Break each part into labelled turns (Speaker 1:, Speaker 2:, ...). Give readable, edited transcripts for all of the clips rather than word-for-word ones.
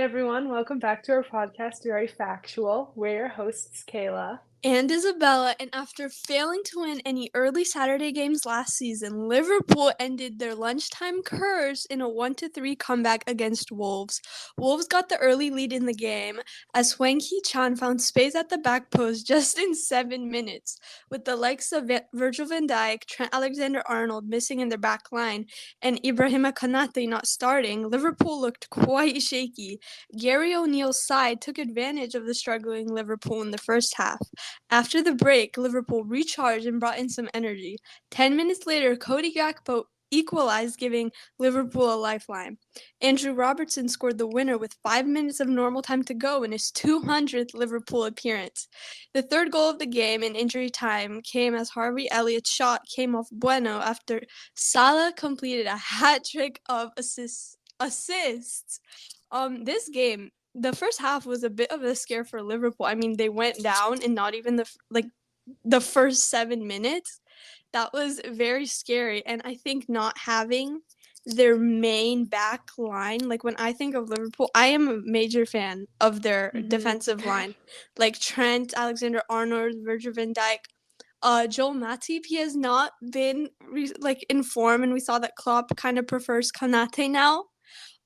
Speaker 1: Hi, everyone. Welcome back to our podcast, Very Factual. We're your hosts, Kayla.
Speaker 2: And Izabella, and after failing to win any early Saturday games last season, Liverpool ended their lunchtime curse in a 1-3 comeback against Wolves. Wolves got the early lead in the game as Hwang Hee-chan found space at the back post just in 7 minutes. With the likes of Virgil van Dijk, Trent Alexander-Arnold missing in their back line, and Ibrahima Konate not starting, Liverpool looked quite shaky. Gary O'Neill's side took advantage of the struggling Liverpool in the first half. After the break, Liverpool recharged and brought in some energy. 10 minutes later, Cody Gakpo equalized, giving Liverpool a lifeline. Andrew Robertson scored the winner with 5 minutes of normal time to go in his 200th Liverpool appearance. The third goal of the game in injury time came as Harvey Elliott's shot came off Bueno after Salah completed a hat trick of assists. This game, the first half was a bit of a scare for Liverpool. I mean, they went down in not even the first 7 minutes. That was very scary, and I think not having their main back line, like when I think of Liverpool, I am a major fan of their defensive line, like Trent Alexander-Arnold, Virgil van Dijk. Joel Matip, he has not been in form, and we saw that Klopp kind of prefers Konate now.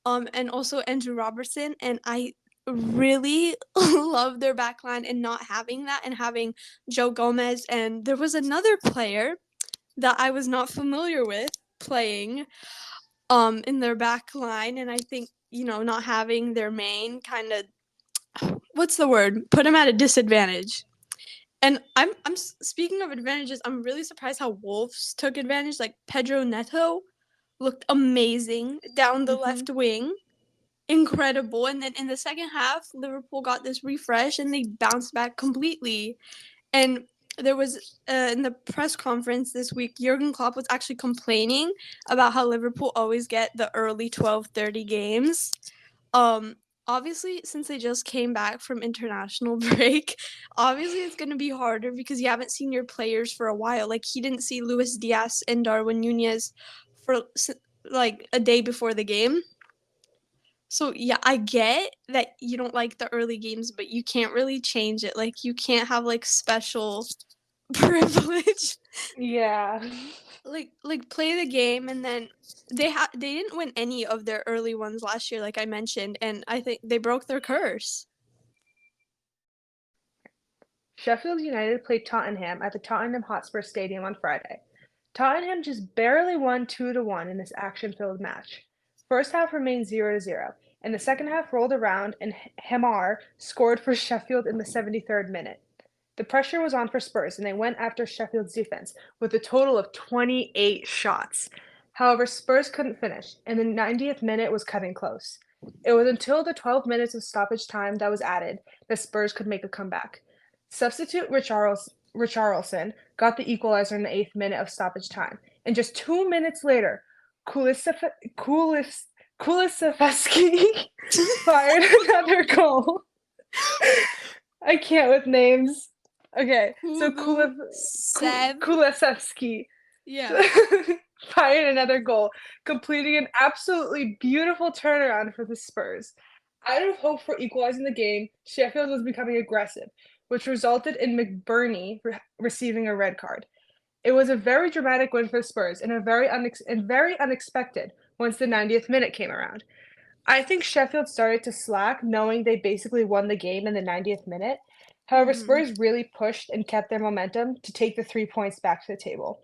Speaker 2: And also Andrew Robertson, and I really love their backline and not having that and having Joe Gomez. And there was another player that I was not familiar with playing in their back line, and I think not having their main kind of what's the word, put them at a disadvantage. And I'm speaking of advantages, I'm really surprised how Wolves took advantage. Like Pedro Neto looked amazing down the left wing, incredible. And then in the second half, Liverpool got this refresh and they bounced back completely. And there was in the press conference this week, Jurgen Klopp was actually complaining about how Liverpool always get the early 12:30 games. Obviously, since they just came back from international break, obviously it's going to be harder because you haven't seen your players for a while. Like, he didn't see Luis Diaz and Darwin Nunez for like a day before the game. So, yeah, I get that you don't like the early games, but you can't really change it. Like, you can't have, like, special privilege.
Speaker 1: Yeah.
Speaker 2: Like play the game, and then they didn't win any of their early ones last year, like I mentioned, and I think they broke their curse.
Speaker 1: Sheffield United played Tottenham at the Tottenham Hotspur Stadium on Friday. Tottenham just barely won 2-1 in this action-filled match. First half remained 0-0, and the second half rolled around and Hamar scored for Sheffield in the 73rd minute. The pressure was on for Spurs, and they went after Sheffield's defense with a total of 28 shots. However, Spurs couldn't finish, and the 90th minute was cutting close. It was until the 12 minutes of stoppage time that was added that Spurs could make a comeback. Substitute Richarlison got the equalizer in the 8th minute of stoppage time, and just 2 minutes later, Kulisevsky fired another goal. I can't with names. Okay, so Kulisevsky fired another goal, completing an absolutely beautiful turnaround for the Spurs. Out of hope for equalizing the game, Sheffield was becoming aggressive, which resulted in McBurney receiving a red card. It was a very dramatic win for the Spurs and very unexpected once the 90th minute came around. I think Sheffield started to slack, knowing they basically won the game in the 90th minute. However, Spurs really pushed and kept their momentum to take the 3 points back to the table.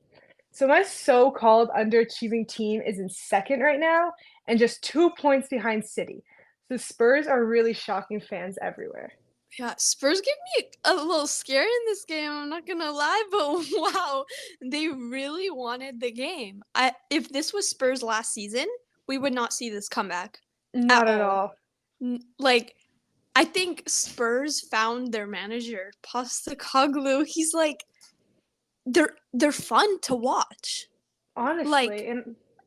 Speaker 1: So my so-called underachieving team is in second right now and just 2 points behind City. The Spurs are really shocking fans everywhere.
Speaker 2: Yeah, Spurs gave me a little scare in this game, I'm not gonna lie, but wow, they really wanted the game. If this was Spurs last season, we would not see this comeback.
Speaker 1: Not at all.
Speaker 2: Like, I think Spurs found their manager, Postecoglou. He's like, they're fun to watch.
Speaker 1: Honestly,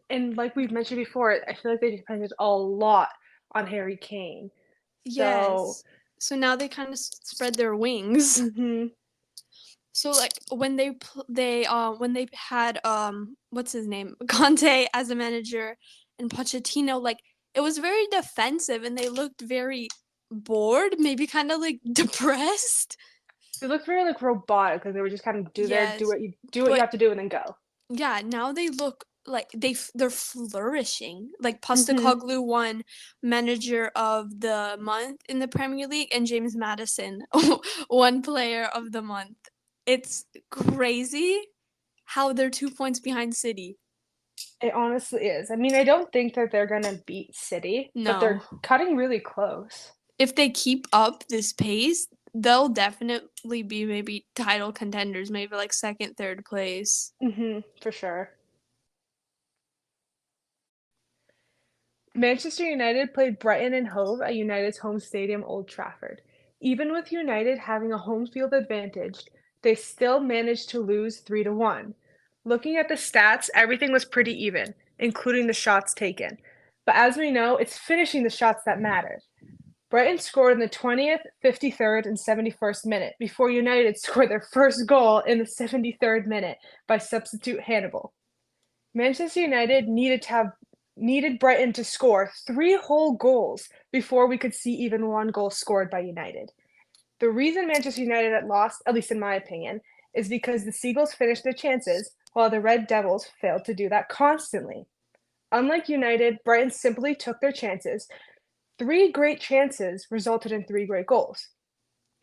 Speaker 1: and like we've mentioned before, I feel like they depended a lot on Harry Kane.
Speaker 2: Yes. So now they kind of spread their wings. So like when they had what's his name, Conte as a manager and Pochettino, like it was very defensive, and they looked very bored, maybe kind of like depressed.
Speaker 1: They looked very like robotic, like they were just kind of
Speaker 2: Yes,
Speaker 1: do what you
Speaker 2: but
Speaker 1: have to do and then go.
Speaker 2: yeah, now they look like they're flourishing. Like
Speaker 1: Mhm.
Speaker 2: Postecoglou won Manager of the Month in the Premier League, and James Maddison won Player of the Month. It's crazy how they're 2 points behind City.
Speaker 1: It honestly is. I mean, I don't think that they're gonna beat City, but
Speaker 2: No,
Speaker 1: they're cutting really close.
Speaker 2: if they keep up this pace, they'll definitely be maybe title contenders, maybe like second, third place.
Speaker 1: For sure. Manchester United played Brighton and Hove at United's home stadium, Old Trafford. Even with United having a home field advantage, they still managed to lose 3-1. Looking at the stats, everything was pretty even, including the shots taken. But as we know, it's finishing the shots that matter. Brighton scored in the 20th, 53rd, and 71st minute before United scored their first goal in the 73rd minute by substitute Hannibal. Manchester United needed Brighton to score 3 whole goals before we could see even 1 goal scored by United. The reason Manchester United had lost, at least in my opinion, is because the Seagulls finished their chances while the Red Devils failed to do that constantly. Unlike United, Brighton simply took their chances. 3 great chances resulted in 3 great goals.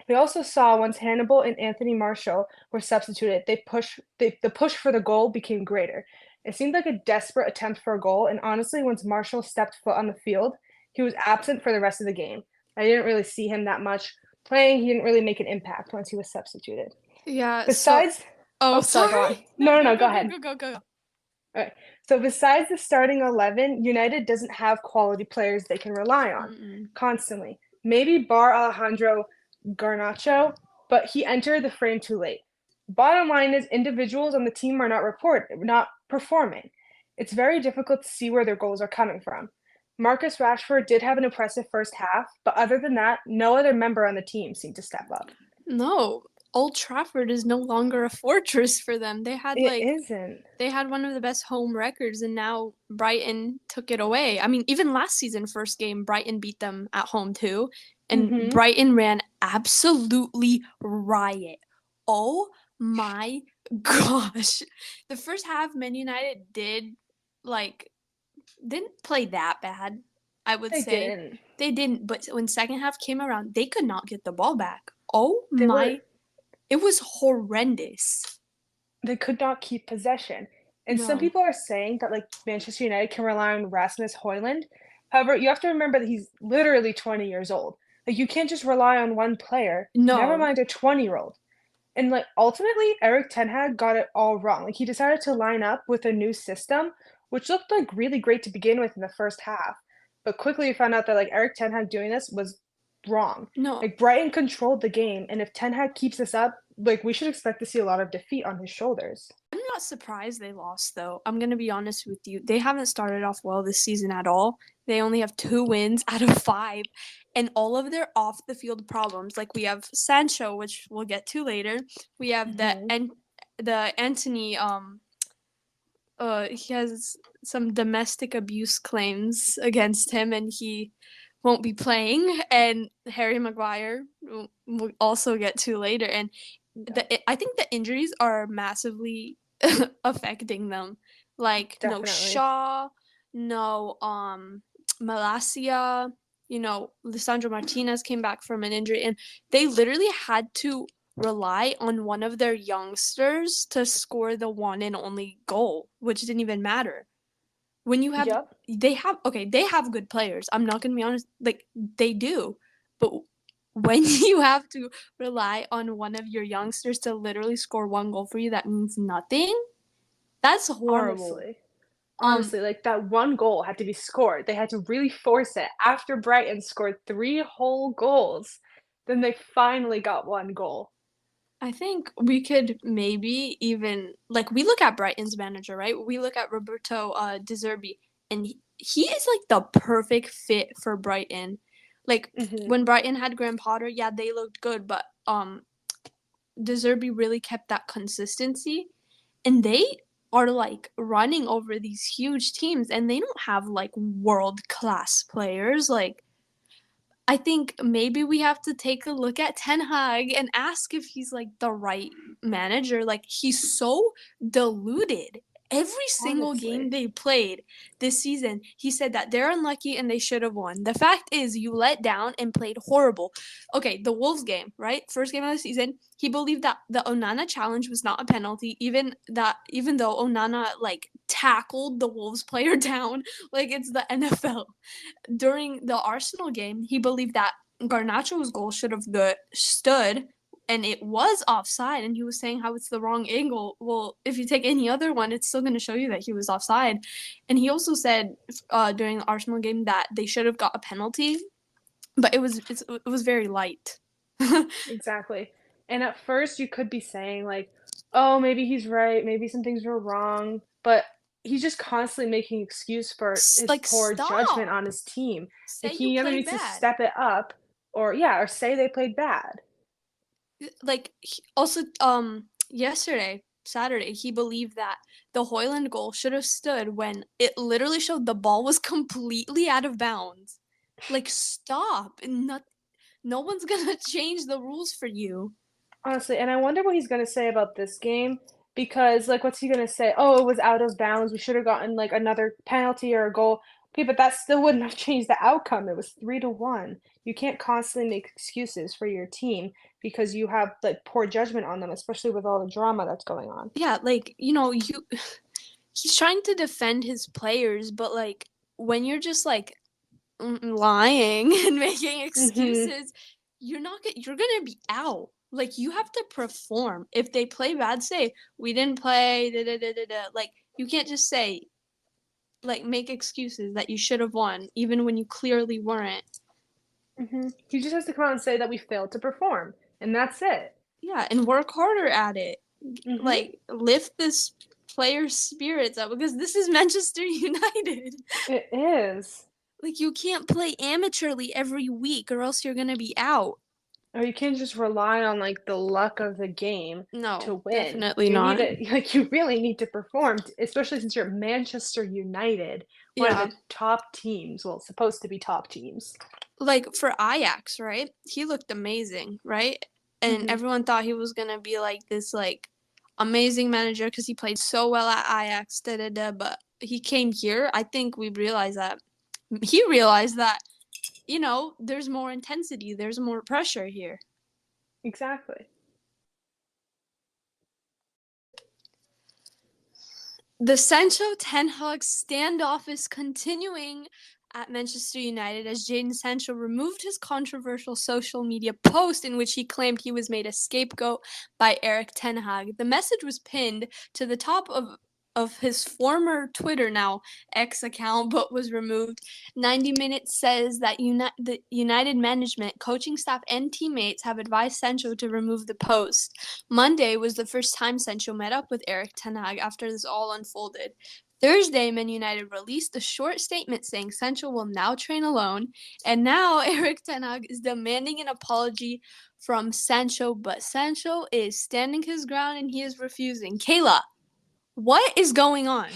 Speaker 1: We also saw once Hannibal and Anthony Martial were substituted, the push for the goal became greater. It seemed like a desperate attempt for a goal, and honestly, once Martial stepped foot on the field, he was absent for the rest of the game. I didn't really see him that much playing. He didn't really make an impact once he was substituted.
Speaker 2: Yeah, so
Speaker 1: Besides,
Speaker 2: oh
Speaker 1: oh, sorry, go
Speaker 2: sorry.
Speaker 1: on.
Speaker 2: No,
Speaker 1: No,
Speaker 2: go
Speaker 1: no,
Speaker 2: go
Speaker 1: go
Speaker 2: go
Speaker 1: ahead.
Speaker 2: go go go.
Speaker 1: All right. So besides the starting 11, United doesn't have quality players they can rely on
Speaker 2: Mm-mm.
Speaker 1: constantly. Maybe bar Alejandro Garnacho, but he entered the frame too late. Bottom line is individuals on the team are not performing. It's very difficult to see where their goals are coming from. Marcus Rashford did have an impressive first half, but other than that, no other member on the team seemed to step up.
Speaker 2: No, Old Trafford is no longer a fortress for them.
Speaker 1: It isn't.
Speaker 2: They had one of the best home records, and now Brighton took it away. I mean, even last season, first game, Brighton beat them at home too, and
Speaker 1: Mhm.
Speaker 2: Brighton ran absolutely riot. Oh my gosh. The first half, Man United like didn't play that bad, I would
Speaker 1: They
Speaker 2: say.
Speaker 1: didn't.
Speaker 2: They didn't, but when second half came around, they could not get the ball back. Oh
Speaker 1: They were
Speaker 2: my, it was horrendous.
Speaker 1: they could not keep possession. And some
Speaker 2: No.
Speaker 1: people are saying that like Manchester United can rely on Rasmus Højlund. However, you have to remember that he's literally 20 years old. Like you can't just rely on one player, never
Speaker 2: No.
Speaker 1: mind a 20-year-old. And like ultimately, Eric Ten Hag got it all wrong. Like he decided to line up with a new system, which looked like really great to begin with in the first half. But quickly we found out that like Eric Ten Hag doing this was wrong.
Speaker 2: No.
Speaker 1: Like Brighton controlled the game, and if Ten Hag keeps this up, like we should expect to see a lot of defeat on his shoulders.
Speaker 2: I'm not surprised they lost, though. I'm going to be honest with you. They haven't started off well this season at all. They only have 2 wins out of 5. And all of their off the field problems, like we have Sancho, which we'll get to later. We have
Speaker 1: Mhm.
Speaker 2: the Anthony he has some domestic abuse claims against him, and he won't be playing. And Harry Maguire we'll also get to later. And
Speaker 1: Yeah,
Speaker 2: I think the injuries are massively affecting them. Like no
Speaker 1: definitely.
Speaker 2: Shaw, no Malacia, Lisandro Martinez came back from an injury, and they literally had to rely on one of their youngsters to score the one and only goal, which didn't even matter. When you have
Speaker 1: Yep.
Speaker 2: they have good players. I'm not gonna be honest, like they do, but when you have to rely on one of your youngsters to literally score one goal for you, that means nothing. That's horrible.
Speaker 1: Honestly.
Speaker 2: Um,
Speaker 1: Honestly, like that 1 goal had to be scored. They had to really force it after Brighton scored 3 whole goals. Then they finally got 1 goal.
Speaker 2: I think we could maybe even like we look at Brighton's manager, right? We look at Roberto De Zerbi, and he is like the perfect fit for Brighton. Like
Speaker 1: Mhm.
Speaker 2: when Brighton had Graham Potter, yeah, they looked good, but De Zerbi really kept that consistency, and they are like running over these huge teams and they don't have like world class players. Like, I think maybe we have to take a look at Ten Hag and ask if he's like the right manager. Like, he's so deluded. Every single game
Speaker 1: Honestly.
Speaker 2: they played this season, he said that they're unlucky and they should have won. The fact is, you let down and played horrible. Okay, the Wolves game, right? First game of the season, he believed that the Onana challenge was not a penalty, even though Onana like tackled the Wolves player down like it's the NFL. During the Arsenal game, he believed that Garnacho's goal should have stood and it was offside, and he was saying how it's the wrong angle. Well, if you take any other one, it's still going to show you that he was offside. And he also said during the Arsenal game that they should have got a penalty, but it was very light.
Speaker 1: Exactly. And at first you could be saying like, "Oh, maybe he's right, maybe some things were wrong," but he's just constantly making excuse for his
Speaker 2: Like,
Speaker 1: poor judgment on
Speaker 2: stop.
Speaker 1: his team.
Speaker 2: Say
Speaker 1: Like
Speaker 2: you
Speaker 1: he either
Speaker 2: played
Speaker 1: needs to
Speaker 2: bad.
Speaker 1: step it up or yeah, or say they played bad.
Speaker 2: Like, also yesterday, Saturday, he believed that the Hoyland goal should have stood when it literally showed the ball was completely out of bounds. Like, stop. No one's gonna change the rules for you.
Speaker 1: Honestly, and I wonder what he's gonna say about this game because, like, what's he gonna say? Oh, it was out of bounds. We should have gotten like another penalty or a goal. Okay, but that still wouldn't have changed the outcome. It was 3-1. You can't constantly make excuses for your team because you have like poor judgment on them, especially with all the drama that's going on.
Speaker 2: Yeah, like, he's trying to defend his players, but like when you're just like lying and making
Speaker 1: Mm-hmm.
Speaker 2: excuses, you're gonna be out. Like, you have to perform. If they play bad, say we didn't play. Da, da, da, da, da. Like, you can't just say like make excuses that you should have won, even when you clearly weren't.
Speaker 1: Mm-hmm. He just has to come out and say that we failed to perform, and that's it.
Speaker 2: Yeah, and work harder at it.
Speaker 1: Mm-hmm.
Speaker 2: Like, lift this player's spirits up because this is Manchester United.
Speaker 1: It is.
Speaker 2: Like, you can't play amateurly every week or else you're gonna be out.
Speaker 1: Or you can't just rely on like the luck of the game
Speaker 2: No,
Speaker 1: to win.
Speaker 2: definitely
Speaker 1: You need
Speaker 2: not.
Speaker 1: to like you really need to perform, especially since you're Manchester United, one of
Speaker 2: Yeah.
Speaker 1: the top teams, well, supposed to be top teams.
Speaker 2: Like, for Ajax, right? He looked amazing, right? And
Speaker 1: Hmm.
Speaker 2: everyone thought he was gonna be like this like amazing manager because he played so well at Ajax, da, da, da, but he came here. I think we realized that he realized that, there's more intensity, there's more pressure here.
Speaker 1: Exactly.
Speaker 2: The Sancho Ten Hag standoff is continuing at Manchester United as Jadon Sancho removed his controversial social media post in which he claimed he was made a scapegoat by Eric Ten Hag. The message was pinned to the top of his former Twitter, now X account, but was removed. 90 Minutes says that the United management, coaching staff, and teammates have advised Sancho to remove the post. Monday was the first time Sancho met up with Eric Ten Hag after this all unfolded. Thursday, Man United released a short statement saying Sancho will now train alone, and now Eric Ten Hag is demanding an apology from Sancho, but Sancho is standing his ground and he is refusing. Kayla, what is going on?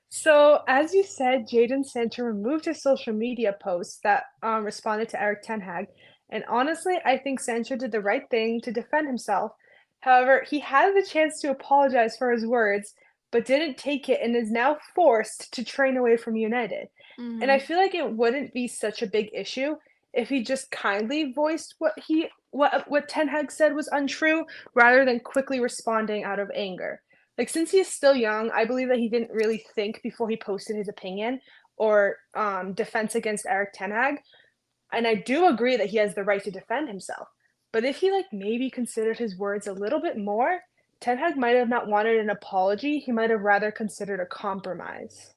Speaker 1: So, as you said, Jadon Sancho removed his social media posts that responded to Eric Ten Hag. And honestly, I think Sancho did the right thing to defend himself. However, he had the chance to apologize for his words, but didn't take it and is now forced to train away from United. And I
Speaker 2: Mm-hmm.
Speaker 1: feel like it wouldn't be such a big issue if he just kindly voiced what Ten Hag said was untrue rather than quickly responding out of anger. Like since he's still young, I believe that he didn't really think before he posted his opinion or defense against Eric Ten Hag. And I do agree that he has the right to defend himself. But if he like maybe considered his words a little bit more, Ten Hag might have not wanted an apology. He might have rather considered a compromise.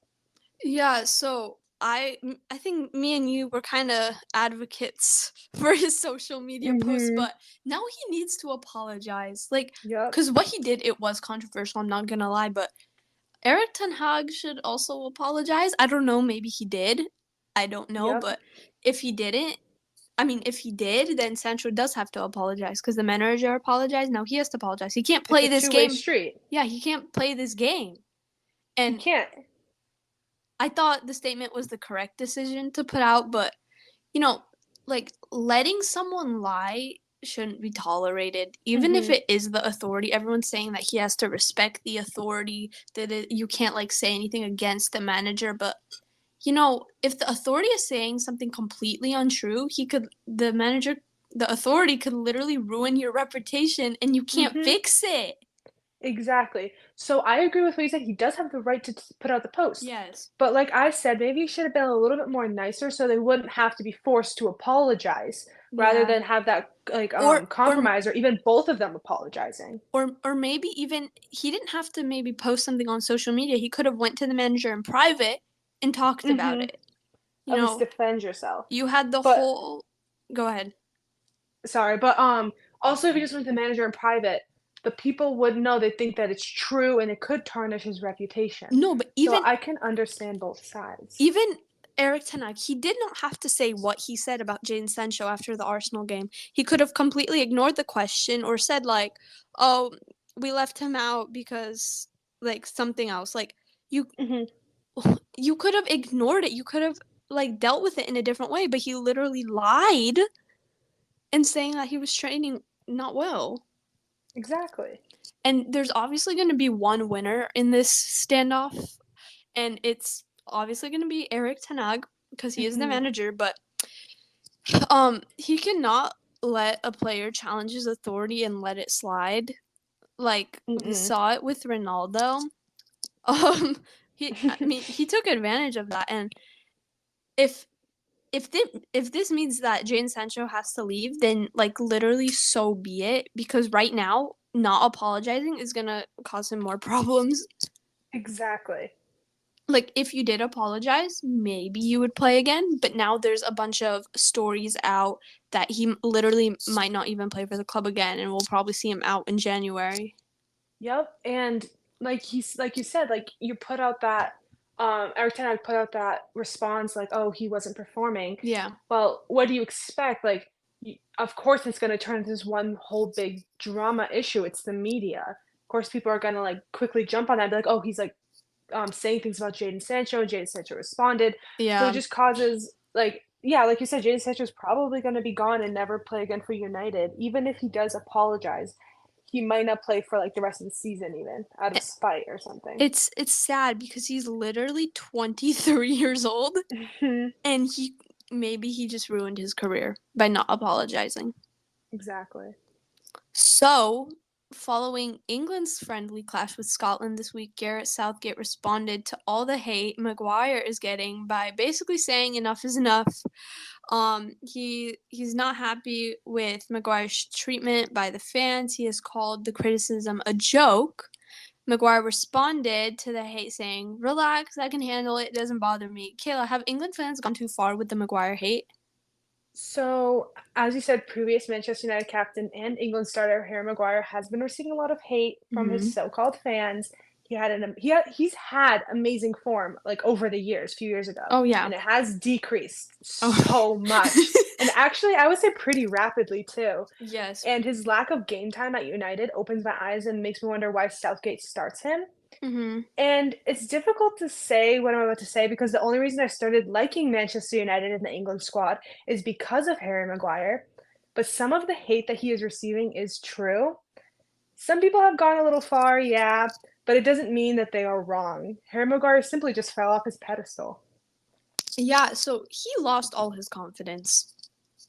Speaker 2: Yeah, so I think me and you were kind of advocates for his social media posts,
Speaker 1: Mm-hmm.
Speaker 2: but now he needs to apologize. Like,
Speaker 1: Yep.
Speaker 2: cuz what he did, it was controversial, I'm not going to lie, but Eric Ten Hag should also apologize. I don't know, maybe he did. I don't know,
Speaker 1: Yep.
Speaker 2: but if he didn't, I mean, if he did, then Sancho does have to apologize because the manager apologized. Now he has to apologize. He can't
Speaker 1: It's
Speaker 2: play
Speaker 1: a
Speaker 2: this
Speaker 1: two-way
Speaker 2: game.
Speaker 1: street.
Speaker 2: Yeah, he can't play this game.
Speaker 1: He
Speaker 2: And
Speaker 1: can't.
Speaker 2: I thought the statement was the correct decision to put out, but you know, like letting someone lie shouldn't be tolerated, even if it is the authority. Everyone's saying that he has to respect the authority, that you can't like say anything against the manager, but if the authority is saying something completely untrue, the authority could literally ruin your reputation and you can't
Speaker 1: Mm-hmm.
Speaker 2: fix it.
Speaker 1: Exactly. So I agree with what you said. He does have the right to put out the post.
Speaker 2: Yes.
Speaker 1: But like I said, maybe he should have been a little bit more nicer so they wouldn't have to be forced to apologize rather
Speaker 2: Yeah.
Speaker 1: than have that like
Speaker 2: Or
Speaker 1: compromise or even both of them apologizing.
Speaker 2: or maybe even he didn't have to maybe post something on social media. He could have went to the manager in private and talked about
Speaker 1: Mm-hmm.
Speaker 2: it. You
Speaker 1: At least
Speaker 2: know,
Speaker 1: defend yourself.
Speaker 2: you had the
Speaker 1: But
Speaker 2: whole go ahead.
Speaker 1: sorry, but also if you just went to the manager in private, the people would know they think that it's true and it could tarnish his reputation.
Speaker 2: No, but
Speaker 1: So
Speaker 2: even
Speaker 1: I can understand both sides.
Speaker 2: even Eric Ten Hag, he did not have to say what he said about Jadon Sancho after the Arsenal game. He could have completely ignored the question or said like, "Oh, we left him out because like something else." Like you
Speaker 1: Hmm.
Speaker 2: you could have ignored it. You could have like dealt with it in a different way, but he literally lied and saying that he was training not well.
Speaker 1: Exactly.
Speaker 2: And there's obviously going to be one winner in this standoff, and it's obviously going to be Eric Ten Hag because he is the
Speaker 1: Hmm.
Speaker 2: manager, but he cannot let a player challenge his authority and let it slide. Like we
Speaker 1: Mm-mm.
Speaker 2: saw it with Ronaldo. Um he took advantage of that, and if if this means that Jadon Sancho has to leave, then like literally so be it. Because right now, not apologizing is gonna cause him more problems.
Speaker 1: Exactly.
Speaker 2: Like if you did apologize, maybe you would play again. But now there's a bunch of stories out that he literally might not even play for the club again, and we'll probably see him out in January.
Speaker 1: Yep. And like you said, like you put out that Eric Ten Hag put out that response like, oh, he wasn't performing.
Speaker 2: Yeah.
Speaker 1: Well, what do you expect? Like, of course, it's going to turn into this one whole big drama issue. It's the media. Of course, people are going to like quickly jump on that and be like, oh, he's like saying things about Jadon Sancho, and Jadon Sancho responded. So it
Speaker 2: Yeah.
Speaker 1: just causes like yeah, like you said, Jadon Sancho is probably going to be gone and never play again for United. Even if he does apologize, he might not play for like the rest of the season, even out of spite or something.
Speaker 2: It's sad because he's literally 23 years old, and he just ruined his career by not apologizing.
Speaker 1: Exactly.
Speaker 2: So, following England's friendly clash with Scotland this week, Gareth Southgate responded to all the hate Maguire is getting by basically saying enough is enough. He's not happy with Maguire's treatment by the fans. He has called the criticism a joke. Maguire responded to the hate saying, "Relax, I can handle it. It doesn't bother me." Kayla, have England fans gone too far with the Maguire hate?
Speaker 1: So, as you said, previous Manchester United captain and England starter Harry Maguire has been receiving a lot of hate from his
Speaker 2: Mm-hmm.
Speaker 1: so-called fans. He's had amazing form like over the years, a few years ago,
Speaker 2: Oh yeah.
Speaker 1: and it has decreased
Speaker 2: Oh.
Speaker 1: so much. And actually, I would say pretty rapidly too.
Speaker 2: Yes.
Speaker 1: And his lack of game time at United opens my eyes and makes me wonder why Southgate starts him.
Speaker 2: Mm-hmm.
Speaker 1: And it's difficult to say what I'm about to say because the only reason I started liking Manchester United in the England squad is because of Harry Maguire. But some of the hate that he is receiving is true. Some people have gone a little far, yeah, but it doesn't mean that they are wrong. Harry Maguire simply just fell off his pedestal.
Speaker 2: Yeah, so he lost all his confidence.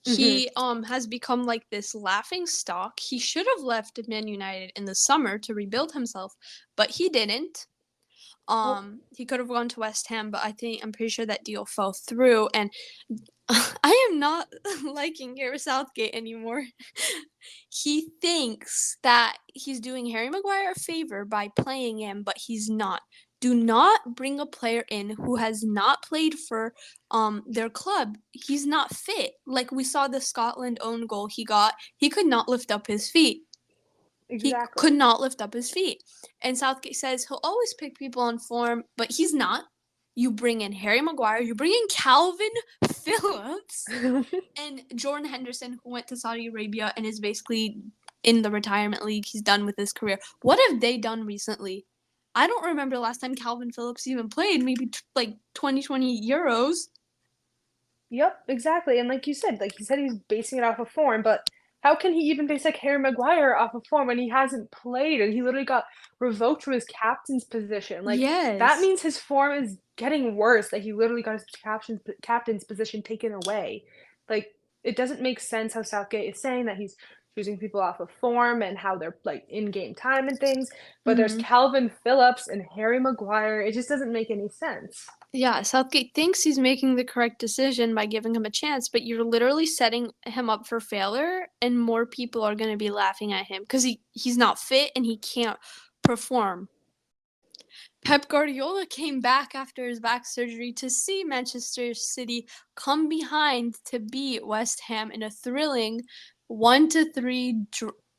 Speaker 1: Hmm.
Speaker 2: He has become like this laughing stock. He should have left Man United in the summer to rebuild himself, but he didn't.
Speaker 1: Nope.
Speaker 2: He could have gone to West Ham, but I'm pretty sure that deal fell through. And I am not liking Gareth Southgate anymore. He thinks that he's doing Harry Maguire a favor by playing him, but he's not. Do not bring a player in who has not played for their club. He's not fit. Like we saw the Scotland own goal he got, he could not lift up his feet. He could
Speaker 1: Exactly.
Speaker 2: not lift up his feet. And Southgate says he'll always pick people on form, but he's not. You bring in Harry Maguire, you bring in Calvin Phillips and Jordan Henderson, who went to Saudi Arabia and is basically in the retirement league. He's done with his career. What have they done recently? I don't remember the last time Calvin Phillips even played. Maybe like 2020 Euros.
Speaker 1: Yep, exactly. And like you said, like he said he's basing it off of form, but how can he even base like Harry Maguire off of form when he hasn't played and he literally got revoked from his captain's position? Like that
Speaker 2: Yes.
Speaker 1: means his form is getting worse. That he literally got his captain's position taken away. Like it doesn't make sense how Southgate is saying that he's choosing people off of form and how they're like in game time and things. But there's
Speaker 2: Mm-hmm.
Speaker 1: Calvin Phillips and Harry Maguire. It just doesn't make any sense.
Speaker 2: Yeah, Southgate thinks he's making the correct decision by giving him a chance, but you're literally setting him up for failure, and more people are going to be laughing at him because he's not fit and he can't perform. Pep Guardiola came back after his back surgery to see Manchester City come behind to beat West Ham in a thrilling 1-3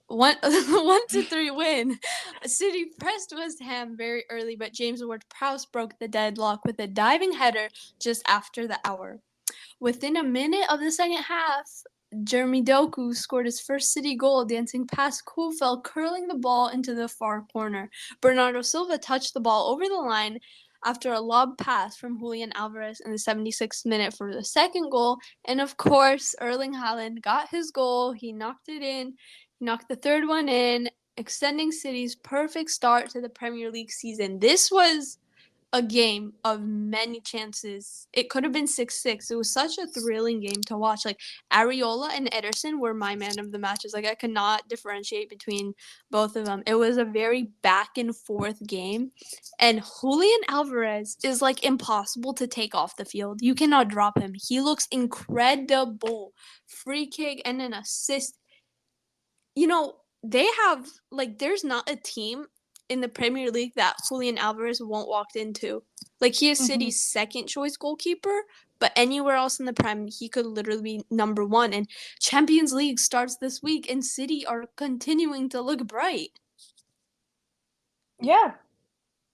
Speaker 2: 1-3 win. City pressed West Ham very early, but James Ward-Prowse broke the deadlock with a diving header just after the hour. Within a minute of the second half, Jeremy Doku scored his first City goal, dancing past Kufel, curling the ball into the far corner. Bernardo Silva touched the ball over the line after a lob pass from Julian Alvarez in the 76th minute for the second goal. And of course, Erling Haaland got his goal. He knocked it in. He knocked the third one in, extending City's perfect start to the Premier League season. This was a game of many chances. It could have been 6-6. It was such a thrilling game to watch. Like Areola and Ederson were my man of the matches. Like I could not differentiate between both of them. It was a very back and forth game. And Julian Alvarez is like impossible to take off the field. You cannot drop him. He looks incredible. Free kick and an assist. They have like there's not a team in the Premier League that Julian Alvarez won't walk into. Like he is
Speaker 1: Mhm.
Speaker 2: City's second choice goalkeeper, but anywhere else in the Prem, he could literally be number one. And Champions League starts this week, and City are continuing to look bright.
Speaker 1: Yeah,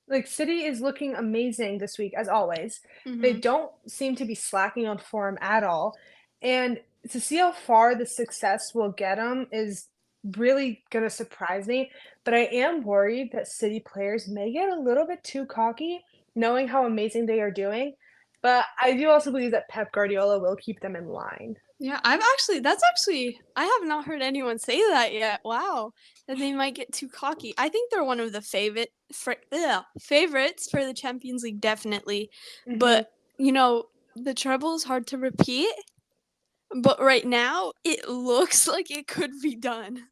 Speaker 1: like, City is looking amazing this week, as always. They
Speaker 2: Mm-hmm.
Speaker 1: don't seem to be slacking on form at all, and to see how far the success will get them is really gonna surprise me, but I am worried that City players may get a little bit too cocky, knowing how amazing they are doing, but I do also believe that Pep Guardiola will keep them in line.
Speaker 2: Yeah, I have not heard anyone say that yet. Wow, that they might get too cocky. I think they're one of the favorites for the Champions League, definitely.
Speaker 1: Mhm.
Speaker 2: But, the treble is hard to repeat. But right now, it looks like it could be done.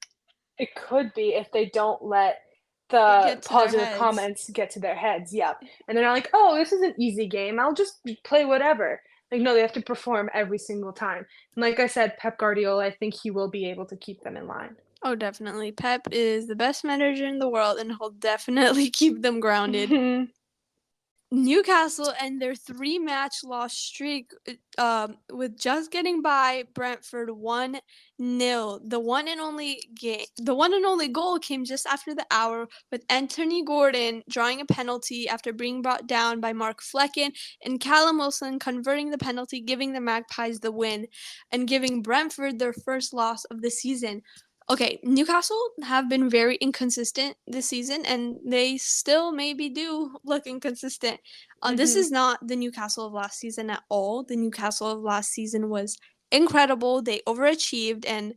Speaker 1: It could be if they don't let
Speaker 2: It
Speaker 1: the
Speaker 2: get to their
Speaker 1: positive
Speaker 2: heads.
Speaker 1: comments get to their heads, yep, and they're not like, "Oh, this is an easy game, I'll just play whatever." Like, no, they have to perform every single time, and like I said, Pep Guardiola, I think he will be able to keep them in line.
Speaker 2: Oh, definitely. Pep is the best manager in the world, and he'll definitely keep them grounded.
Speaker 1: Mhm.
Speaker 2: Newcastle and their 3-match loss streak, with just getting by Brentford 1-0. The one and only goal came just after the hour, with Anthony Gordon drawing a penalty after being brought down by Mark Flecken, and Callum Wilson converting the penalty, giving the Magpies the win, and giving Brentford their first loss of the season. Okay, Newcastle have been very inconsistent this season, and they still maybe do look inconsistent. This
Speaker 1: Mhm.
Speaker 2: is not the Newcastle of last season at all. The Newcastle of last season was incredible. They overachieved, and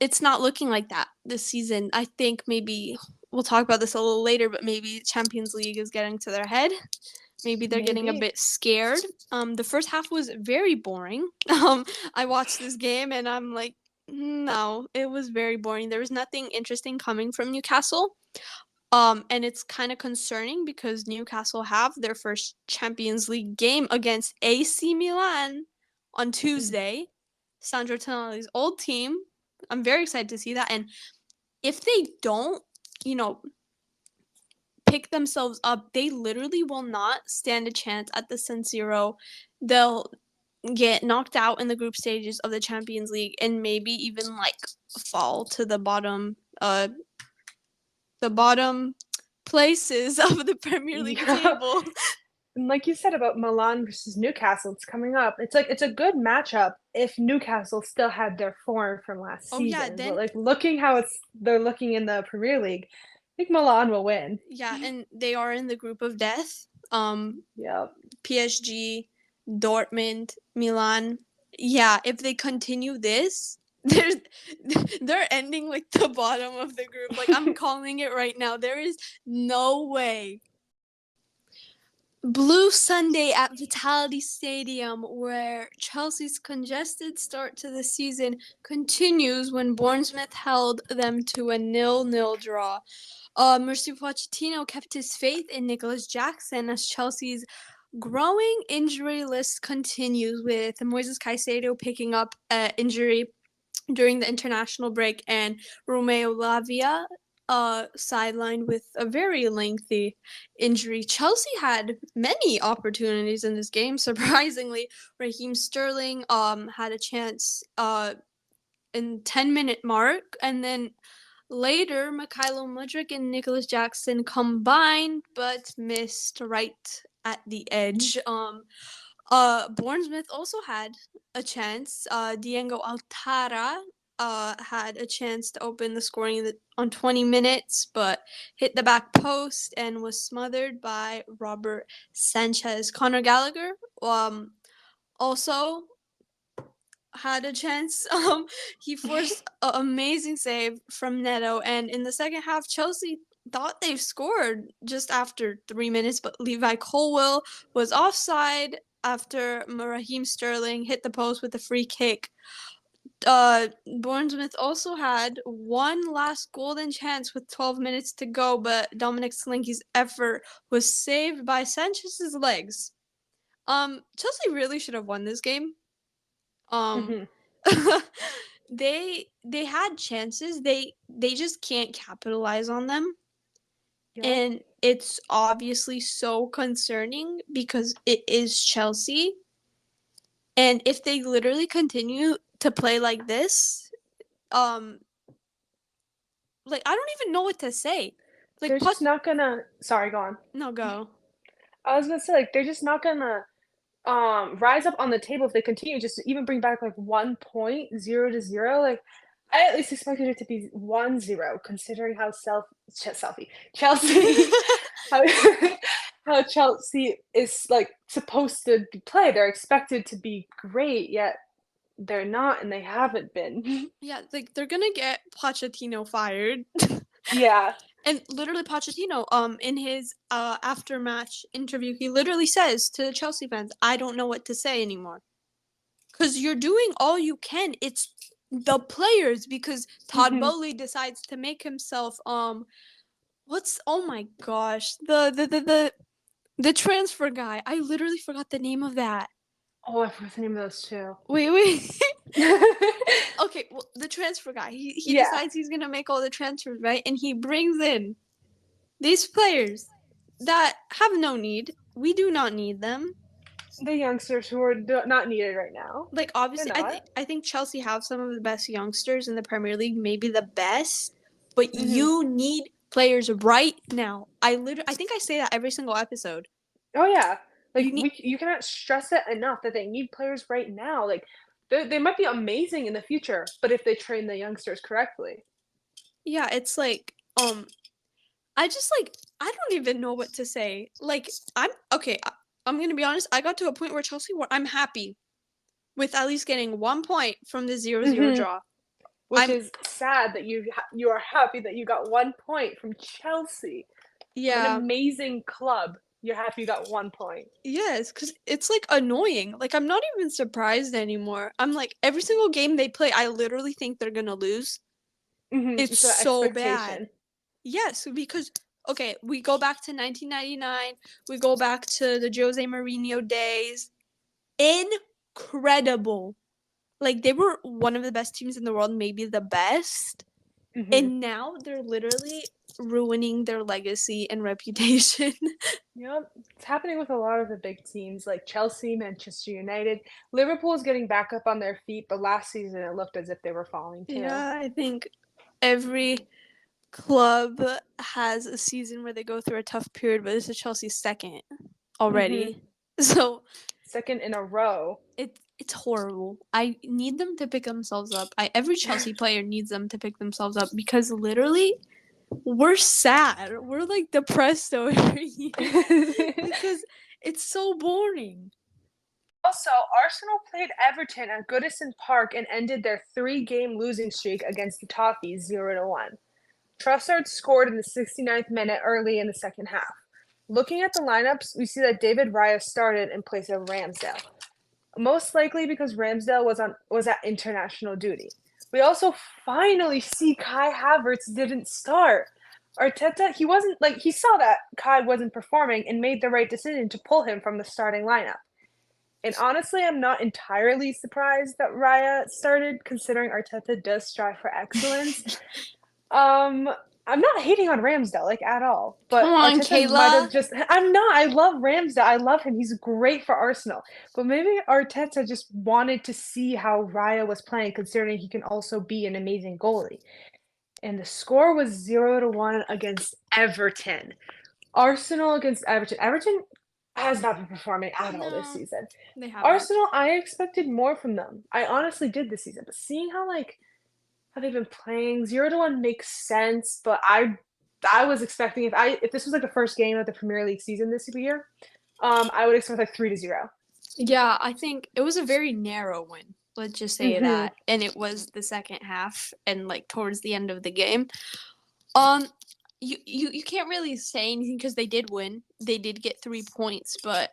Speaker 2: it's not looking like that this season. I think maybe we'll talk about this a little later, but maybe Champions League is getting to their head. Maybe they're getting a
Speaker 1: Maybe.
Speaker 2: bit scared. The first half was very boring. I watched this game and I'm like, no, it was very boring. There was nothing interesting coming from Newcastle. And it's kind of concerning because Newcastle have their first Champions League game against AC Milan on
Speaker 1: Mm.
Speaker 2: Tuesday. Sandro Tonali's old team. I'm very excited to see that. And if they don't, you know, pick themselves up, they literally will not stand a chance at the San Siro. They'll get knocked out in the group stages of the Champions League and maybe even like fall to the bottom places of the Premier League
Speaker 1: Yeah.
Speaker 2: table.
Speaker 1: And like you said about Milan versus Newcastle, it's coming up. It's a good matchup if Newcastle still had their form from last
Speaker 2: Oh yeah,
Speaker 1: season. But
Speaker 2: then
Speaker 1: like looking how they're looking in the Premier League, I think Milan will win.
Speaker 2: yeah, and they are in the group of death.
Speaker 1: Yep.
Speaker 2: PSG, Dortmund, Milan. Yeah, if they continue this, they're ending like the bottom of the group. Like I'm calling it right now. There is no way. Blue Sunday at Vitality Stadium, where Chelsea's congested start to the season continues when Bournemouth held them to a 0-0 draw. Mauricio Pochettino kept his faith in Nicholas Jackson as Chelsea's growing injury list continues, with Moises Caicedo picking up injury during the international break and Romeo Lavia sidelined with a very lengthy injury. Chelsea had many opportunities in this game. Surprisingly, Raheem Sterling had a chance in 10-minute mark, and then later Mikhailo Mudryk and Nicholas Jackson combined but missed right at the edge. Bournemouth also had a chance. Diego Altara had a chance to open the scoring on 20 minutes, but hit the back post and was smothered by Robert Sanchez. Conor Gallagher also had a chance. He forced an amazing save from Neto, and in the second half, Chelsea thought they've scored just after 3 minutes, but Levi Colwill was offside after Raheem Sterling hit the post with a free kick. Bournemouth also had one last golden chance with 12 minutes to go, but Dominic Solanke's effort was saved by Sanchez's legs. Chelsea really should have won this game.
Speaker 1: Mhm.
Speaker 2: They had chances. They just can't capitalize on them.
Speaker 1: Yep.
Speaker 2: And it's obviously so concerning because it is Chelsea. And if they literally continue to play like this, um like I don't even know what to say. Like
Speaker 1: They're just not gonna. Sorry, go on.
Speaker 2: no go.
Speaker 1: I was gonna say like they're just not gonna rise up on the table if they continue just to even bring back like 1 point, 0-0. Like I at least expected it to be 1-0, considering how selfie Chelsea how how Chelsea is like supposed to play. They're expected to be great, yet they're not, and they haven't been.
Speaker 2: Yeah, like they're gonna get Pochettino fired.
Speaker 1: Yeah.
Speaker 2: And literally Pochettino, in his after match interview, he literally says to the Chelsea fans, I don't know what to say anymore. Cause you're doing all you can. It's the players, because Todd
Speaker 1: Mhm.
Speaker 2: Bowley decides to make himself what's oh my gosh. The transfer guy. I literally forgot the name of that.
Speaker 1: Oh, I forgot the name of those two.
Speaker 2: Wait. Okay, well, the transfer guy. He
Speaker 1: Yeah.
Speaker 2: decides he's gonna make all the transfers, right? And he brings in these players that have no need. We do not need them.
Speaker 1: The youngsters who are not needed right now.
Speaker 2: Like
Speaker 1: They're
Speaker 2: obviously,
Speaker 1: not.
Speaker 2: I think Chelsea have some of the best youngsters in the Premier League, maybe the best. But
Speaker 1: Mhm.
Speaker 2: you need players right now. I think I say that every single episode.
Speaker 1: Oh yeah. Like
Speaker 2: You need
Speaker 1: you cannot stress it enough that they need players right now. Like they might be amazing in the future, but if they train the youngsters correctly.
Speaker 2: yeah, it's like I just like I don't even know what to say. Like I'm okay. I'm gonna be honest. I got to a point where Chelsea, where I'm happy with at least getting 1 point from the 0-0
Speaker 1: Mhm.
Speaker 2: draw.
Speaker 1: Which
Speaker 2: I'm
Speaker 1: is sad that you are happy that you got 1 point from Chelsea, from an
Speaker 2: yeah.
Speaker 1: amazing club. You're happy you got 1 point.
Speaker 2: Yes, because it's like annoying. Like I'm not even surprised anymore. I'm like every single game they play, I literally think they're gonna lose. It's
Speaker 1: It's an
Speaker 2: so bad.
Speaker 1: expectation.
Speaker 2: Yes, because okay, we go back to 1999. We go back to the Jose Mourinho days. Incredible. Like they were one of the best teams in the world, maybe the best.
Speaker 1: Mhm.
Speaker 2: And now they're literally ruining their legacy and reputation.
Speaker 1: Yep, it's happening with a lot of the big teams like Chelsea, Manchester United. Liverpool is getting back up on their feet, but last season it looked as if they were falling too.
Speaker 2: Yeah, I think every club has a season where they go through a tough period, but this is Chelsea's second. already. So
Speaker 1: Second in a row.
Speaker 2: it's horrible. I need them to pick themselves up. Every Chelsea player needs them to pick themselves up because literally we're sad. We're like depressed over here because it's so boring.
Speaker 1: Also, Arsenal played Everton at Goodison Park and ended their 3-game losing streak against the Toffees 0-1. Trossard scored in the 69th minute early in the second half. Looking at the lineups, we see that David Raya started in place of Ramsdale, most likely because Ramsdale was at international duty. We also finally see Kai Havertz didn't start. Arteta, he saw that Kai wasn't performing and made the right decision to pull him from the starting lineup. And honestly, I'm not entirely surprised that Raya started, considering Arteta does strive for excellence. Um, I'm not hating on Ramsdale, like, at all,
Speaker 2: Come
Speaker 1: but
Speaker 2: on,
Speaker 1: Arteta might
Speaker 2: Kayla.
Speaker 1: have just I'm not. I love Ramsdale. I love him. He's great for Arsenal. But maybe Arteta just wanted to see how Raya was playing, considering he can also be an amazing goalie. And the score was 0-1 against Everton. Arsenal against Everton. Everton has not been performing at all this
Speaker 2: No,
Speaker 1: season.
Speaker 2: they haven't.
Speaker 1: Arsenal, I expected more from them. I honestly did this season, but seeing how they've been playing, 0-1 makes sense. But I was expecting if this was like the first game of the Premier League season this year, I would expect like 3-0.
Speaker 2: Yeah, I think it was a very narrow win. Let's just say
Speaker 1: Mm-hmm.
Speaker 2: that. And it was the second half and like towards the end of the game. You can't really say anything because they did win. They did get 3 points, but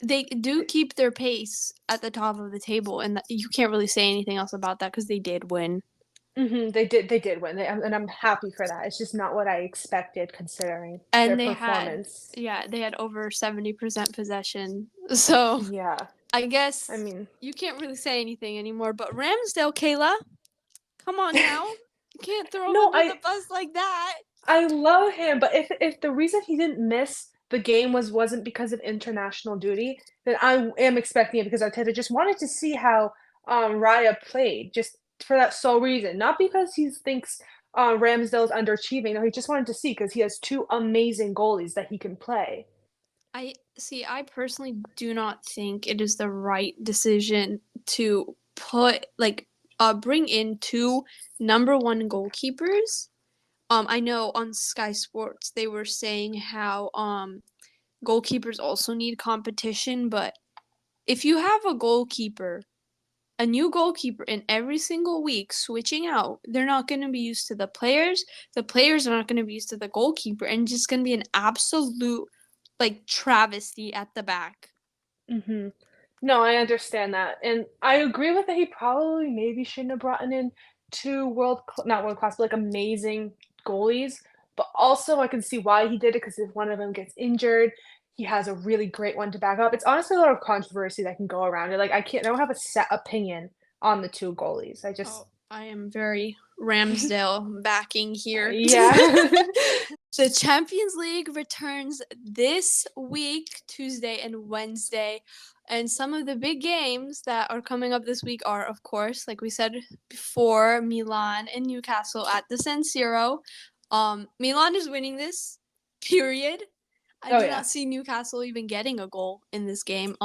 Speaker 2: they do keep their pace at the top of the table, and you can't really say anything else about that because they did win.
Speaker 1: Mm-hmm. They did win, and I'm happy for that. It's just not what I expected considering their
Speaker 2: And
Speaker 1: performance.
Speaker 2: they had over 70% possession. So
Speaker 1: Yeah,
Speaker 2: I
Speaker 1: I
Speaker 2: guess
Speaker 1: mean,
Speaker 2: you can't really say anything anymore. But Ramsdale, Kayla, come on now. You can't throw him
Speaker 1: no,
Speaker 2: under the bus like that.
Speaker 1: I love him, but if the reason he didn't miss the game wasn't because of international duty, then I am expecting it because Arteta just wanted to see how Raya played, just for that sole reason, not because he thinks Ramsdale's underachieving. No, he just wanted to see because he has two amazing goalies that he can play.
Speaker 2: I personally do not think it is the right decision to bring in two number one goalkeepers. I know on Sky Sports they were saying how goalkeepers also need competition, but if you have a new goalkeeper in every single week switching out, they're not going to be used to the players. The players are not going to be used to the goalkeeper, and just going to be an absolute like travesty at the back.
Speaker 1: Mm-hmm. No, I understand that, and I agree with that. He probably maybe shouldn't have brought in two not world class, but like amazing goalies. But also, I can see why he did it because if one of them gets injured, he has a really great one to back up. It's honestly a lot of controversy that can go around it. Like I don't have a set opinion on the two goalies. I just
Speaker 2: Oh, I am very Ramsdale backing here.
Speaker 1: yeah.
Speaker 2: The Champions League returns this week, Tuesday and Wednesday. And some of the big games that are coming up this week are, of course, like we said before, Milan and Newcastle at the San Siro. Milan is winning this, period. I
Speaker 1: Oh
Speaker 2: do
Speaker 1: yeah.
Speaker 2: not see Newcastle even getting a goal in this game.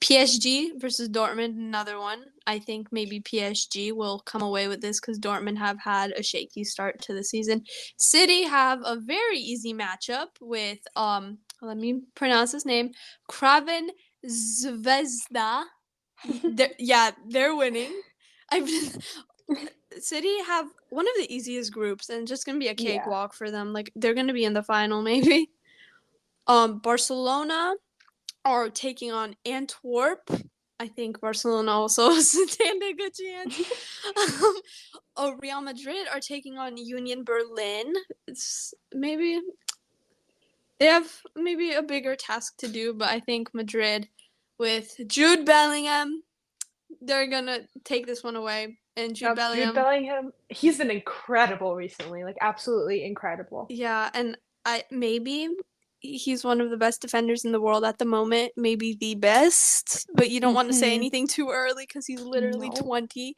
Speaker 2: PSG versus Dortmund, another one. I think maybe PSG will come away with this because Dortmund have had a shaky start to the season. City have a very easy matchup with let me pronounce his name, Kraven Zvezda. They're winning. City have one of the easiest groups, and just gonna be a
Speaker 1: Yeah.
Speaker 2: cakewalk for them. Like they're gonna be in the final, maybe. Barcelona are taking on Antwerp. I think Barcelona also stand a good chance. Real Madrid are taking on Union Berlin. It's maybe they have maybe a bigger task to do, but I think Madrid with Jude Bellingham, they're gonna take this one away. And Jude
Speaker 1: Yep, Jude
Speaker 2: Bellingham,
Speaker 1: Bellingham, he's been incredible recently, like absolutely incredible.
Speaker 2: yeah, and I maybe he's one of the best defenders in the world at the moment, maybe the best, but you don't want to say
Speaker 1: Mm-hmm.
Speaker 2: anything too early because he's literally
Speaker 1: No.
Speaker 2: 20.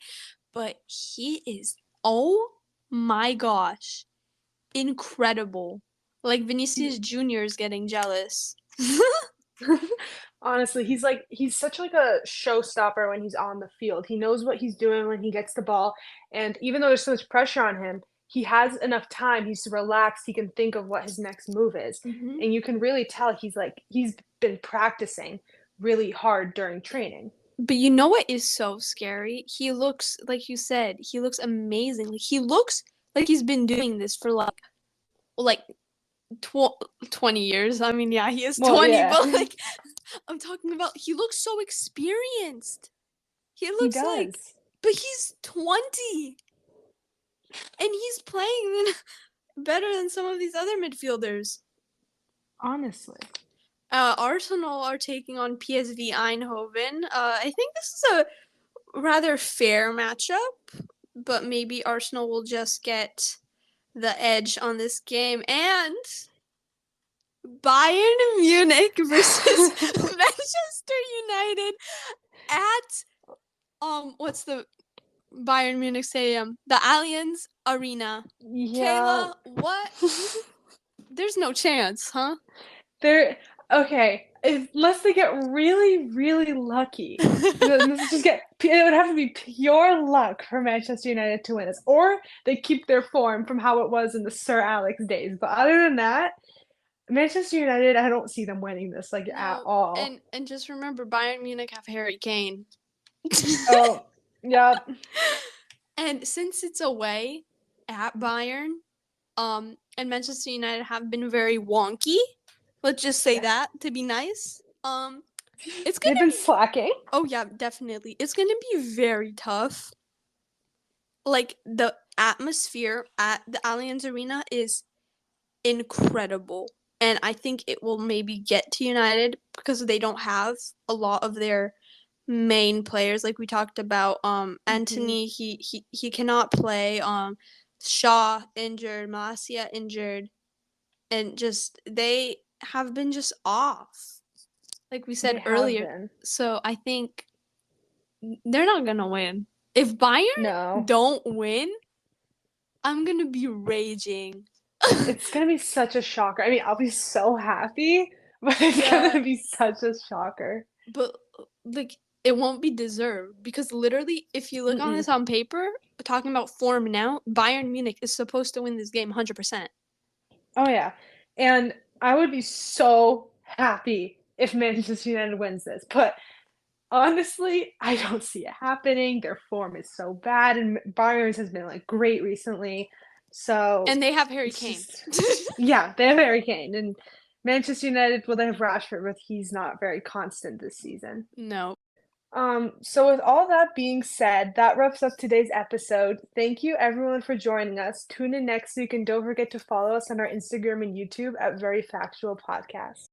Speaker 2: But he is, oh my gosh, incredible. Like Vinicius Jr. is getting jealous.
Speaker 1: Honestly, he's such like a showstopper when he's on the field. He knows what he's doing when he gets the ball, and even though there's so much pressure on him, he has enough time. He's relaxed. He can think of what his next move is,
Speaker 2: Hmm.
Speaker 1: and you can really tell he's been practicing really hard during training.
Speaker 2: But you know what is so scary? He looks, like you said, he looks amazing. Like he looks like he's been doing this for like 20 years. I mean, yeah, he is
Speaker 1: Well,
Speaker 2: 20,
Speaker 1: yeah,
Speaker 2: but like I'm talking about he looks so experienced. He
Speaker 1: he
Speaker 2: looks like,
Speaker 1: does.
Speaker 2: but he's 20 and he's playing better than some of these other midfielders.
Speaker 1: Honestly,
Speaker 2: Arsenal are taking on PSV Eindhoven. I think this is a rather fair matchup, but maybe Arsenal will just get the edge on this game. And Bayern Munich versus Manchester United at what's the Bayern Munich stadium? The Allianz Arena.
Speaker 1: yeah.
Speaker 2: Kayla, what? There's no chance, huh?
Speaker 1: They're okay. Unless they get really, really lucky, then this just get it would have to be pure luck for Manchester United to win this, or they keep their form from how it was in the Sir Alex days. But other than that, Manchester United, I don't see them winning this like at
Speaker 2: No,
Speaker 1: all.
Speaker 2: and just remember, Bayern Munich have Harry Kane.
Speaker 1: Oh, yeah,
Speaker 2: And since it's away at Bayern, and Manchester United have been very wonky. Let's just say
Speaker 1: yeah.
Speaker 2: that to be nice. It's
Speaker 1: They've been
Speaker 2: gonna.
Speaker 1: slacking.
Speaker 2: Oh yeah, definitely. It's gonna be very tough. Like the atmosphere at the Allianz Arena is incredible, and I think it will maybe get to United because they don't have a lot of their main players like we talked about.
Speaker 1: Hmm.
Speaker 2: Anthony, he cannot play. Shaw injured, Malacia injured, and just they have been just off, like we
Speaker 1: They
Speaker 2: said
Speaker 1: have
Speaker 2: earlier.
Speaker 1: been.
Speaker 2: So I think they're not gonna win. If Bayern
Speaker 1: No,
Speaker 2: don't win, I'm gonna be raging.
Speaker 1: it's gonna be such a shocker. I mean, I'll be so happy, but it's
Speaker 2: Yeah,
Speaker 1: gonna be such a shocker.
Speaker 2: but like it won't be deserved because literally, if you look on
Speaker 1: Mm-mm.
Speaker 2: this on paper, talking about form now, Bayern Munich is supposed to win this game 100%.
Speaker 1: Oh yeah. And I would be so happy if Manchester United wins this. But honestly, I don't see it happening. Their form is so bad and Bayern's has been like great recently. So
Speaker 2: And they have Harry
Speaker 1: it's
Speaker 2: Kane.
Speaker 1: just yeah, they have Harry Kane and Manchester United, well, they have Rashford, but he's not very constant this season.
Speaker 2: No.
Speaker 1: So with all that being said, that wraps up today's episode. Thank you everyone for joining us. Tune in next week and don't forget to follow us on our Instagram and YouTube at Very Factual Podcast.